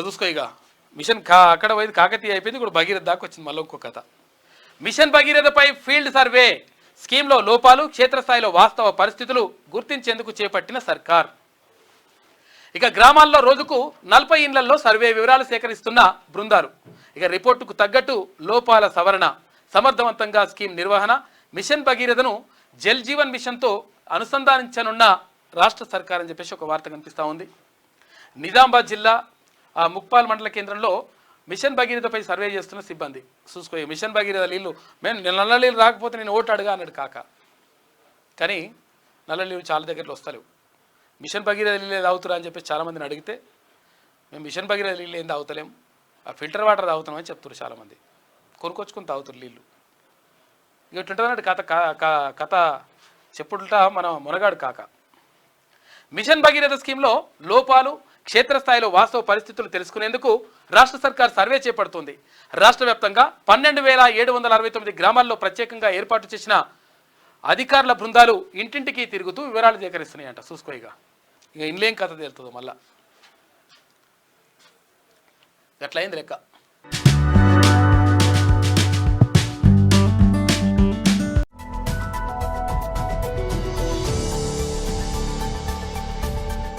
చూసుకో ఇక మిషన్ అక్కడ పోయింది కాకతీయ అయిపోయింది, ఇప్పుడు భగీరథ దాకా వచ్చింది మళ్ళీ ఇంకో కథ. మిషన్ భగీరథపై ఫీల్డ్ సర్వే, స్కీమ్లో లోపాలు, క్షేత్రస్థాయిలో వాస్తవ పరిస్థితులు గుర్తించేందుకు చేపట్టిన సర్కార్. ఇక గ్రామాల్లో రోజుకు 40 ఇండ్లలో సర్వే వివరాలు సేకరిస్తున్న బృందాలు. ఇక రిపోర్టుకు తగ్గట్టు లోపాల సవరణ, సమర్థవంతంగా స్కీమ్ నిర్వహణ. మిషన్ భగీరథను జల్ జీవన్ మిషన్తో అనుసంధానించనున్న రాష్ట్ర సర్కార్ అని చెప్పేసి ఒక వార్త కనిపిస్తూ ఉంది. నిజామాబాద్ జిల్లా ముక్పాల్ మండల కేంద్రంలో మిషన్ భగీరథపై సర్వే చేస్తున్న సిబ్బంది. చూసుకో, మిషన్ భగీరథ నీళ్ళు మేము నల్ల నీళ్ళు రాకపోతే నేను ఓటు అడుగా అన్నాడు కాక. కానీ నల్ల నీళ్ళు చాలా దగ్గరలో వస్తలేవు. మిషన్ భగీరథ నీళ్ళు తాగుతురా అని చెప్పి చాలామందిని అడిగితే మేము మిషన్ భగీరథ నీళ్ళు ఏం తాగుతలేము, ఆ ఫిల్టర్ వాటర్ తాగుతున్నామని చెప్తారు చాలామంది. కొనుక్కొచ్చుకొని తాగుతారు నీళ్ళు. ఇటుంటుందన్నట్టు కథ చెప్పుడుట మన మునగాడు కాక. మిషన్ భగీరథ స్కీమ్లో లోపాలు, క్షేత్రస్థాయిలో వాస్తవ పరిస్థితులు తెలుసుకునేందుకు రాష్ట్ర సర్కార్ సర్వే చేపడుతుంది. రాష్ట్ర వ్యాప్తంగా 12,769 గ్రామాల్లో ప్రత్యేకంగా ఏర్పాటు చేసిన అధికారుల బృందాలు ఇంటింటికి తిరుగుతూ వివరాలు సేకరిస్తున్నాయంట. చూసుకో ఇక ఇండ్లేం కథ తెలుతుందో మళ్ళా. అట్లయింది లెక్క.